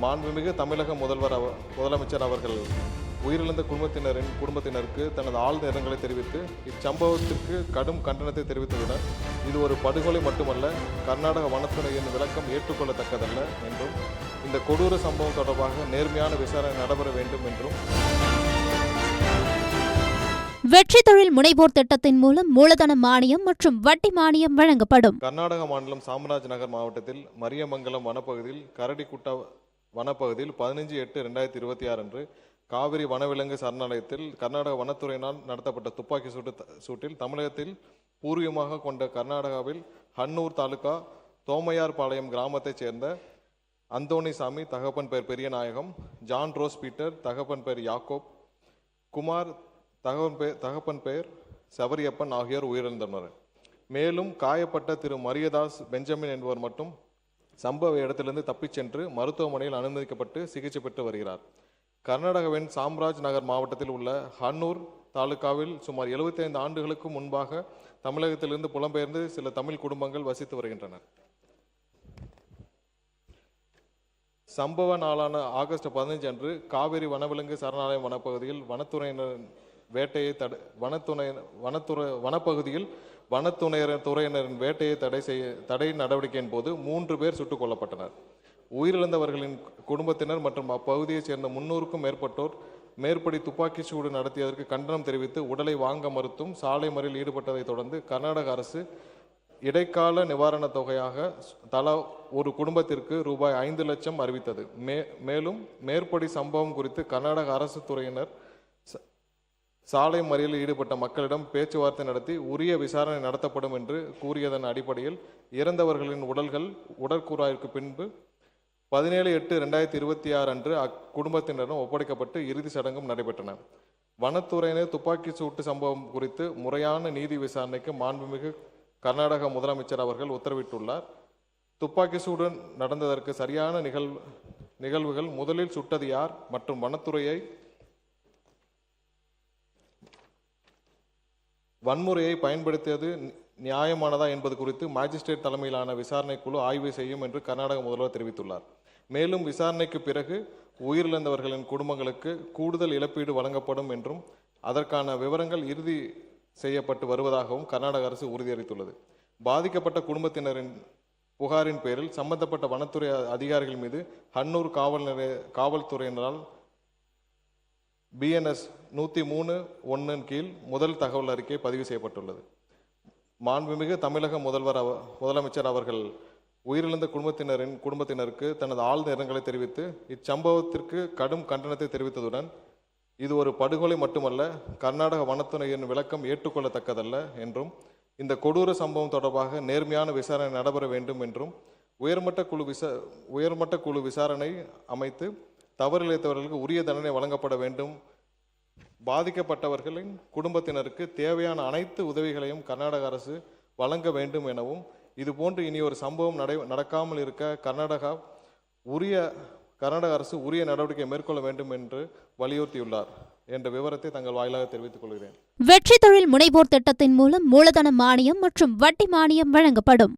மாண்புமிகு தமிழக முதலமைச்சர் அவர்கள் உயிரிழந்த குடும்பத்தினருக்கு தனது ஆழ்ந்த இரங்கலை தெரிவித்து இச்சம்பவத்திற்கு கடும் கண்டனத்தை தெரிவித்ததுடன் இது ஒரு படுகொலை மட்டுமல்ல, கர்நாடக வனத்துறையின் விளக்கம் ஏற்றுக்கொள்ளத்தக்கதல்ல என்றும் இந்த கொடூர சம்பவம் தொடர்பாக நேர்மையான விசாரணை நடைபெற வேண்டும் என்றும் வெற்றி தொழில் முனைவோர் திட்டத்தின் மூலம் மூலதன மானியம் மற்றும் வட்டி மானியம் வழங்கப்படும். கர்நாடக மாநிலம் சாம்ராஜ் நகர் மாவட்டத்தில் மரியமங்கலம் வனப்பகுதியில் கரடிக்குட்டா வனப்பகுதியில் 15/8/2026 அன்று காவிரி வனவிலங்கு சரணாலயத்தில் கர்நாடக வனத்துறையினால் நடத்தப்பட்ட துப்பாக்கி சூட்டில் தமிழகத்தில் பூர்வீகமாக கொண்ட கர்நாடகாவில் ஹன்னூர் தாலுகா தோமையார்பாளையம் கிராமத்தைச் சேர்ந்த அந்தோணிசாமி, தகப்பன் பெயர் பெரியநாயகம், ஜான் ரோஸ் பீட்டர், தகப்பன் பெயர் யாக்கோப், குமார், தகப்பன் பெயர் சபரியப்பன் ஆகியோர் உயிரிழந்தனர். மேலும் காயப்பட்ட திரு மரியதாஸ் பெஞ்சமின் என்பவர் மட்டும் சம்பவ இடத்திலிருந்து தப்பிச் சென்று மருத்துவமனையில் அனுமதிக்கப்பட்டு சிகிச்சை பெற்று வருகிறார். கர்நாடகாவின் சாம்ராஜ் நகர் மாவட்டத்தில் உள்ள ஹன்னூர் தாலுகாவில் சுமார் 75 ஆண்டுகளுக்கு முன்பாக தமிழகத்திலிருந்து புலம்பெயர்ந்து சில தமிழ் குடும்பங்கள் வசித்து வருகின்றனர். சம்பவ நாளான ஆகஸ்ட் 15 அன்று காவிரி வனவிலங்கு சரணாலயம் வனப்பகுதியில் வனத்துறையினரின் வேட்டையை தடை நடவடிக்கையின் போது 3 பேர் சுட்டுக் கொல்லப்பட்டனர். உயிரிழந்தவர்களின் குடும்பத்தினர் மற்றும் அப்பகுதியைச் சேர்ந்த 300க்கும் மேற்பட்டோர் மேற்படி துப்பாக்கி சூடு நடத்தியதற்கு கண்டனம் தெரிவித்து உடலை வாங்க மறுத்தும் சாலை மறியலில் ஈடுபட்டதை தொடர்ந்து கர்நாடக அரசு இடைக்கால நிவாரணத் தொகையாக தலா ஒரு குடும்பத்திற்கு ரூபாய் 5 லட்சம் அறிவித்தது. மேலும் மேற்படி சம்பவம் குறித்து கர்நாடக அரசு துறையினர் சாலை மறியலில் ஈடுபட்ட மக்களிடம் பேச்சுவார்த்தை நடத்தி உரிய விசாரணை நடத்தப்படும் என்று கூறியதன் அடிப்படையில் இறந்தவர்களின் உடல்கள் உடற்கூறாய்வுக்கு பின்பு 17/8/2026 அன்று அக்குடும்பத்தினரிடம் ஒப்படைக்கப்பட்டு இறுதி சடங்கும் நடைபெற்றன. வனத்துறையினர் துப்பாக்கி சூட்டு சம்பவம் குறித்து முறையான நீதி விசாரணைக்கு மாண்புமிகு கர்நாடக முதலமைச்சர் அவர்கள் உத்தரவிட்டுள்ளார். துப்பாக்கி சூடு நடந்ததற்கு சரியான நிகழ்வுகள், முதலில் சுட்டது யார் மற்றும் வன்முறையை பயன்படுத்தியது நியாயமானதா என்பது குறித்து மாஜிஸ்ட்ரேட் தலைமையிலான விசாரணை குழு ஆய்வு செய்யும் என்று கர்நாடக முதல்வர் தெரிவித்துள்ளார். மேலும் விசாரணைக்கு பிறகு உயிரிழந்தவர்களின் குடும்பங்களுக்கு கூடுதல் இழப்பீடு வழங்கப்படும் என்றும் அதற்கான விவரங்கள் இறுதி செய்யப்பட்டு வருவதாகவும் கர்நாடக அரசு உறுதியளித்துள்ளது. பாதிக்கப்பட்ட குடும்பத்தினரின் புகாரின் பேரில் சம்பந்தப்பட்ட வனத்துறை அதிகாரிகள் மீது ஹன்னூர் காவல்துறையினரால் BNS 103(1) கீழ் முதல் தகவல் அறிக்கை பதிவு செய்யப்பட்டுள்ளது. மாண்புமிகு தமிழக முதலமைச்சர் அவர்கள் உயிரிழந்த குடும்பத்தினருக்கு தனது ஆழ்ந்த இரங்கலை தெரிவித்து இச்சம்பவத்திற்கு கடும் கண்டனத்தை தெரிவித்ததுடன் இது ஒரு படுகொலை மட்டுமல்ல, கர்நாடக வனத்துறையின் விளக்கம் ஏற்றுக்கொள்ளத்தக்கதல்ல என்றும் இந்த கொடூர சம்பவம் தொடர்பாக நேர்மையான விசாரணை நடைபெற வேண்டும் என்றும் உயர்மட்ட குழு விசாரணை அமைத்து தவறிழைத்தவர்களுக்கு உரிய தண்டனை வழங்கப்பட வேண்டும். பாதிக்கப்பட்டவர்களின் குடும்பத்தினருக்கு தேவையான அனைத்து உதவிகளையும் கர்நாடக அரசு வழங்க வேண்டும் எனவும் இதுபோன்று இனி ஒரு சம்பவம் நடக்காமல் இருக்க கர்நாடக அரசு உரிய நடவடிக்கை மேற்கொள்ள வேண்டும் என்று வலியுறுத்தியுள்ளார் என்ற விவரத்தை தங்கள் வாயிலாக தெரிவித்துக் கொள்கிறேன். வெற்றி தொழில் முனைவோர் திட்டத்தின் மூலம் மூலதன மானியம் மற்றும் வட்டி மானியம் வழங்கப்படும்.